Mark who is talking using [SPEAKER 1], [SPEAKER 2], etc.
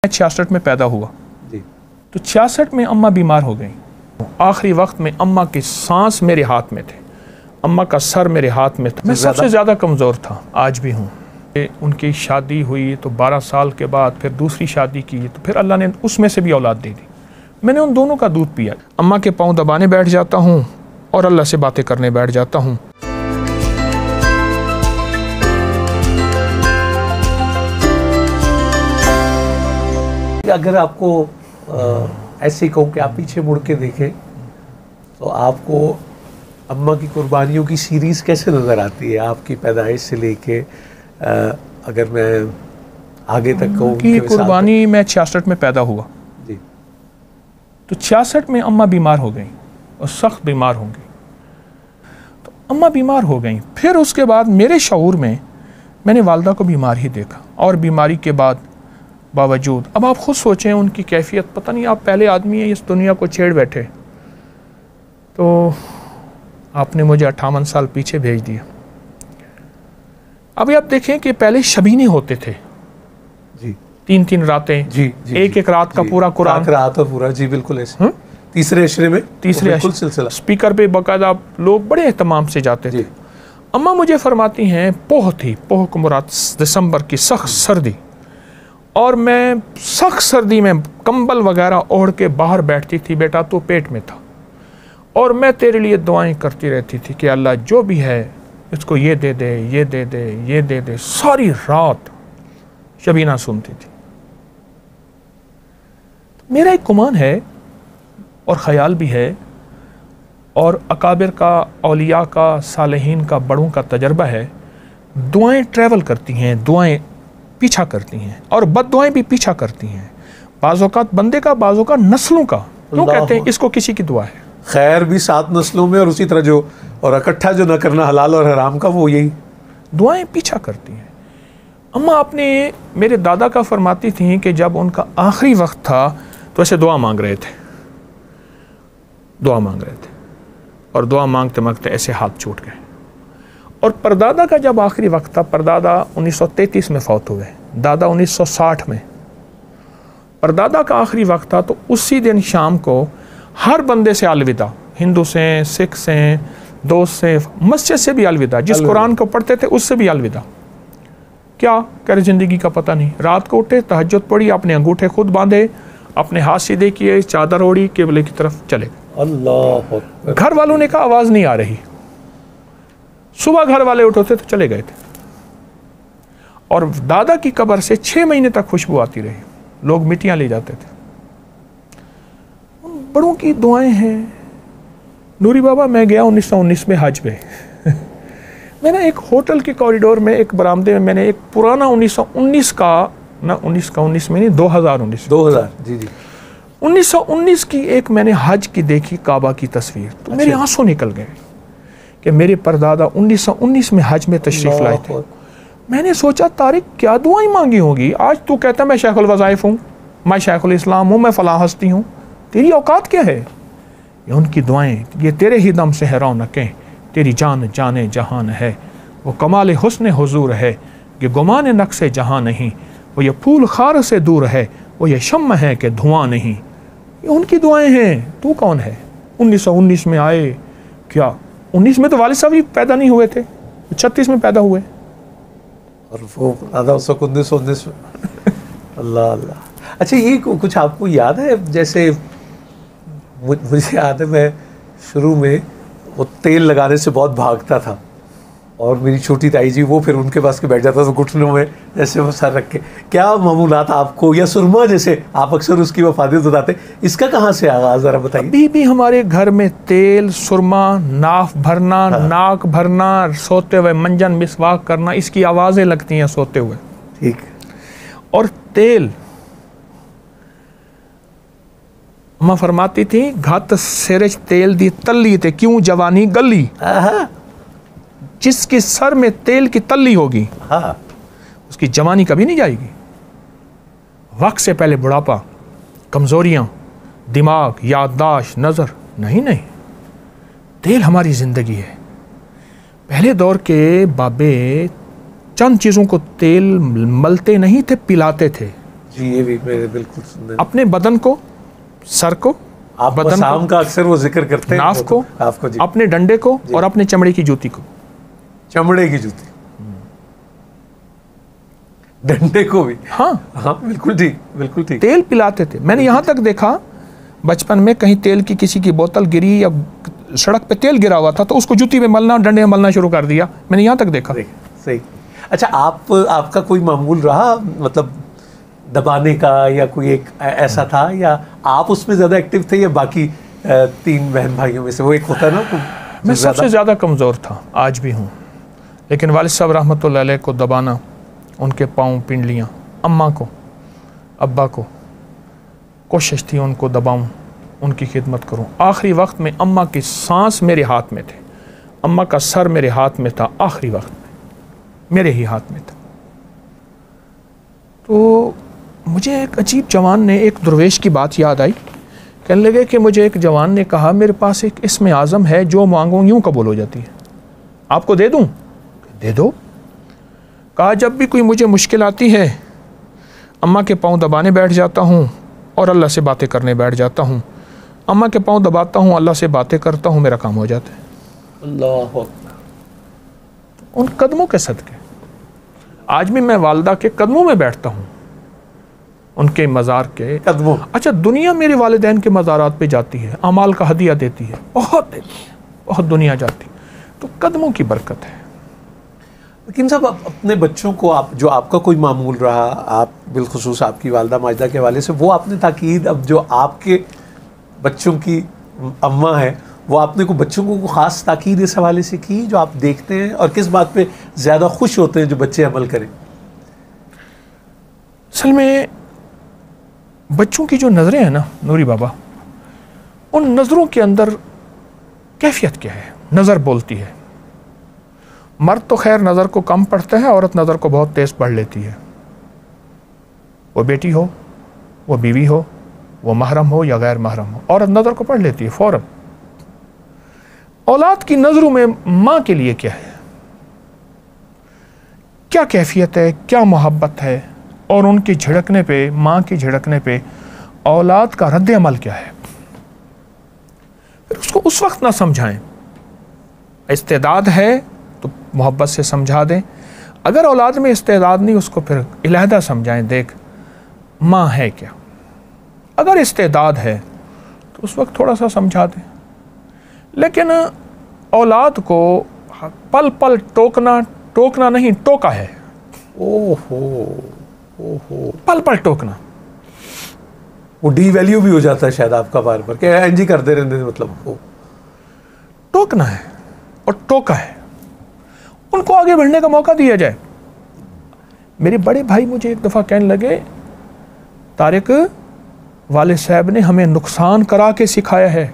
[SPEAKER 1] 66 में पैदा हुआ
[SPEAKER 2] जी।
[SPEAKER 1] तो 66 में अम्मा बीमार हो गई। आखिरी वक्त में अम्मा की सांस मेरे हाथ में थे, अम्मा का सर मेरे हाथ में था। मैं सबसे ज़्यादा कमज़ोर था, आज भी हूँ। उनकी शादी हुई तो 12 साल के बाद फिर दूसरी शादी की तो फिर अल्लाह ने उसमें से भी औलाद दे दी। मैंने उन दोनों का दूध पिया। अम्मा के पाँव दबाने बैठ जाता हूँ और अल्लाह से बातें करने बैठ जाता हूँ।
[SPEAKER 2] अगर आपको ऐसे कहूँ कि आप पीछे मुड़ के देखें तो आपको अम्मा की कुर्बानियों की सीरीज़ कैसे नज़र आती है, आपकी पैदाइश से लेके अगर मैं आगे तक कहूँ
[SPEAKER 1] कि कुर्बानी मैं 66 में पैदा हुआ
[SPEAKER 2] जी।
[SPEAKER 1] तो 66 में अम्मा बीमार हो गई और सख्त बीमार हो गई। तो अम्मा बीमार हो गई, फिर उसके बाद मेरे शऊर में मैंने वालदा को बीमार ही देखा और बीमारी के बाद बावजूद, अब आप खुद सोचें उनकी कैफियत, पता नहीं आप पहले आदमी हैं इस दुनिया को छेड़ बैठे, तो आपने मुझे 58 साल पीछे भेज दिया। अभी आप देखें कि पहले शबीने होते थे
[SPEAKER 2] जी,
[SPEAKER 1] 3-3 रातें
[SPEAKER 2] जी, जी,
[SPEAKER 1] एक रात का पूरा कुरान
[SPEAKER 2] रात और पूरा जी बिल्कुल ऐसे तीसरे अशरे में
[SPEAKER 1] तीसरे
[SPEAKER 2] सिलसिला
[SPEAKER 1] स्पीकर पे बाकायदा लोग बड़े एहतमाम से जाते थे। अम्मा मुझे फरमाती हैं पोह थी, पोह को मुराद दिसंबर की सख्त सर्दी, और मैं सख्त सर्दी में कंबल वगैरह ओढ़ के बाहर बैठती थी, बेटा तो पेट में था, और मैं तेरे लिए दुआएं करती रहती थी कि अल्लाह जो भी है इसको ये दे दे, ये दे दे, ये दे दे। सारी रात शबीना सुनती थी। मेरा एक गुमान है और ख्याल भी है और अकाबिर का, औलिया का, सालेहीन का, बड़ों का तजर्बा है, दुआएं ट्रैवल करती हैं, दुआएं पीछा करती हैं और बद्दुआएं भी पीछा करती हैं। बाज़ौक़ात बंदे का, बाज़ौक़ात नस्लों का। लोग कहते हैं इसको किसी की दुआ है,
[SPEAKER 2] खैर भी 7 नस्लों में, और उसी तरह जो और इकट्ठा जो न करना हलाल और हराम का, वो यही
[SPEAKER 1] दुआएं पीछा करती हैं। अम्मा अपने मेरे दादा का फरमाती थी कि जब उनका आखिरी वक्त था तो ऐसे दुआ मांग रहे थे, दुआ मांग रहे थे, और दुआ मांगते मांगते ऐसे हाथ छूट गए। और परदादा का जब आखिरी वक्त था, परदादा 1933 में फौत हुए, दादा 1960 में। परदादा का आखिरी वक्त था तो उसी दिन शाम को हर बंदे से अलविदा, हिंदू से, सिख से, दोस्त से, मस्जिद से भी अलविदा, जिस कुरान को पढ़ते थे उससे भी अलविदा। क्या करे, ज़िंदगी का पता नहीं। रात को उठे, तहज्जुद पढ़ी, अपने अंगूठे खुद बांधे, अपने हाथ सीधे किए, चादर ओढ़ी, किबले की तरफ चले गए।
[SPEAKER 2] अल्लाह।
[SPEAKER 1] घर वालों ने कहा आवाज़ नहीं आ रही। सुबह घर वाले उठोते तो चले गए थे, और दादा की कब्र से 6 महीने तक खुशबू आती रही, लोग मिट्टियां ले जाते थे। बड़ों की दुआएं हैं। नूरी बाबा, मैं गया 1919 में हज पे मैंने एक होटल के कॉरिडोर में एक बरामदे में मैंने एक पुराना 1919 का, ना 19 में नहीं, 2019
[SPEAKER 2] जी जी,
[SPEAKER 1] 1919 की एक मैंने हज की देखी काबा की तस्वीर, तो मेरे आंसू निकल गए कि मेरे परदादा 1919 में हज में तशरीफ लाए थे। मैंने सोचा तारिक क्या दुआएं मांगी होगी। आज तू कहता मैं शेखुल वज़ाइफ हूँ, मैं शेखुल इस्लाम हूँ, मैं फलां हस्ती हूँ, तेरी औकात क्या है? ये उनकी दुआएं, ये तेरे ही दम से है रौनकें, तेरी जान जाने जहान है, वो कमाल हुस्न हुजूर है, ये गुमान नक्शे जहां नहीं, वो ये फूल खार से दूर है, वो ये शम्म है कि धुआं नहीं। ये उनकी दुआएं हैं। तू कौन है? 1919 में आए क्या? 19 में तो वालिद साहब भी पैदा नहीं हुए थे, 36 में पैदा हुए,
[SPEAKER 2] और वो दादा 1919 में अल्लाह अल्लाह। अच्छा, ये कुछ आपको याद है? जैसे मुझे याद है, मैं शुरू में वो तेल लगाने से बहुत भागता था, और मेरी छोटी ताई जी वो फिर उनके पास के बैठ जाता था घुटनों में जैसे वो सर रख के। क्या मामूलात आपको, या सुरमा जैसे आप अक्सर उसकी वफादियत बताते, इसका कहाँ से आगाज़ ज़रा बताइए।
[SPEAKER 1] अभी भी हमारे घर में तेल, सुरमा, नाफ भरना, नाक भरना, सोते हुए मंजन मिसवाक करना, इसकी आवाज़ें लगती हैं सोते हुए।
[SPEAKER 2] ठीक।
[SPEAKER 1] और तेल, अम्मा फरमाती थी घत सिरच तेल दी तल्ली थे क्यों जवानी गली। जिसके सर में तेल की तल्ली होगी उसकी जवानी कभी नहीं जाएगी। वक्त से पहले बुढ़ापा, कमजोरियां, दिमाग, याददाश्त, नज़र नहीं। तेल हमारी ज़िंदगी है। पहले दौर के बाबे चंद चीज़ों को तेल मलते नहीं थे, पिलाते थे।
[SPEAKER 2] जी, ये भी मेरे बिल्कुल सुनने।
[SPEAKER 1] अपने बदन को, सर को,
[SPEAKER 2] आप
[SPEAKER 1] बदन
[SPEAKER 2] शाम का अक्सर वो जिक्र करते हैं,
[SPEAKER 1] नाफ
[SPEAKER 2] वो
[SPEAKER 1] को,
[SPEAKER 2] तो आपको जी,
[SPEAKER 1] अपने डंडे को और अपने चमड़े की जूती को।
[SPEAKER 2] चमड़े की जूती, डंडे को भी।
[SPEAKER 1] हाँ
[SPEAKER 2] हाँ बिल्कुल ठीक, बिल्कुल ठीक।
[SPEAKER 1] तेल पिलाते थे। मैंने यहाँ तक देखा बचपन में, कहीं तेल की किसी की बोतल गिरी या सड़क पे तेल गिरा हुआ था तो उसको जूती में मलना, डंडे में मलना शुरू कर दिया। मैंने यहाँ तक देखा।
[SPEAKER 2] सही। अच्छा, आपका कोई मामूल रहा, मतलब दबाने का, या कोई एक ऐसा था, या आप उसमें ज़्यादा एक्टिव थे, या बाकी 3 बहन भाइयों में से वो एक होता है ना?
[SPEAKER 1] मैं सबसे ज़्यादा कमज़ोर था, आज भी हूँ। लेकिन वालिद साहब रहमतुल्लाह अलैह को दबाना, उनके पाँव पिंडलियाँ, अम्मा को, अब्बा को, कोशिश थी उनको दबाऊं, उनकी खिदमत करूं। आखिरी वक्त में अम्मा की सांस मेरे हाथ में थे, अम्मा का सर मेरे हाथ में था, आखिरी वक्त में मेरे ही हाथ में था। तो मुझे एक अजीब जवान ने, एक दुर्वेश की बात याद आई। कहने लगे कि मुझे एक जवान ने कहा, मेरे पास एक इस्म आज़म है, जो मांगूं यूं कबूल हो जाती है, आपको दे दूं? दे दो। कहा, जब भी कोई मुझे मुश्किल आती है, अम्मा के पाँव दबाने बैठ जाता हूँ और अल्लाह से बातें करने बैठ जाता हूँ। अम्मा के पाँव दबाता हूँ, अल्लाह से बातें करता हूँ, मेरा काम हो जाता है।
[SPEAKER 2] अल्लाह अकबर।
[SPEAKER 1] उन कदमों के सदके आज भी मैं वालदा के कदमों में बैठता हूँ, उनके मज़ार के
[SPEAKER 2] कदमों। अच्छा,
[SPEAKER 1] दुनिया मेरे वालिदैन के मज़ारात पे जाती है, अमाल का हदिया देती है, बहुत देती है, बहुत दुनिया जाती, तो कदमों की बरकत है।
[SPEAKER 2] लेकिन साहब, अपने बच्चों को, आप जो आपका कोई मामूल रहा, आप बिलखुसूस आपकी वालदा माजिदा के हवाले से, वो आपने ताकीद, अब जो आपके बच्चों की अम्मा है, वो आपने को बच्चों को ख़ास ताकीद इस हवाले से की, जो आप देखते हैं, और किस बात पे ज़्यादा खुश होते हैं जो बच्चे अमल करें?
[SPEAKER 1] असल में बच्चों की जो नज़रें हैं ना नूरी बाबा, उन नज़रों के अंदर कैफियत क्या है? नज़र बोलती है। मर्द तो खैर नज़र को कम पढ़ता है, औरत नज़र को बहुत तेज़ पढ़ लेती है। वो बेटी हो, वो बीवी हो, वो महरम हो या गैर महरम हो, औरत नज़र को पढ़ लेती है फ़ौरन। औलाद की नज़रों में माँ के लिए क्या है, क्या कैफियत है, क्या मोहब्बत है, और उनकी झिड़कने पे, माँ की झिड़कने पे औलाद का रद्द अमल क्या है? फिर उसको उस वक्त ना समझाएं। इस्तेदाद है तो मोहब्बत से समझा दें, अगर औलाद में इस्तेदाद नहीं, उसको फिर इलाहदा समझाएं, देख माँ है क्या। अगर इस्तेदाद है तो उस वक्त थोड़ा सा समझा दें। लेकिन औलाद को पल पल टोकना नहीं, टोका है।
[SPEAKER 2] ओहो ओहो,
[SPEAKER 1] पल पल टोकना,
[SPEAKER 2] वो डी वैल्यू भी हो जाता है शायद आपका बार बार, क्या एनजी करते रहते, मतलब वो
[SPEAKER 1] टोकना है और टोका है, उनको आगे बढ़ने का मौका दिया जाए। मेरे बड़े भाई मुझे एक दफ़ा कहने लगे, तारिक, वालिद साहब ने हमें नुकसान करा के सिखाया है।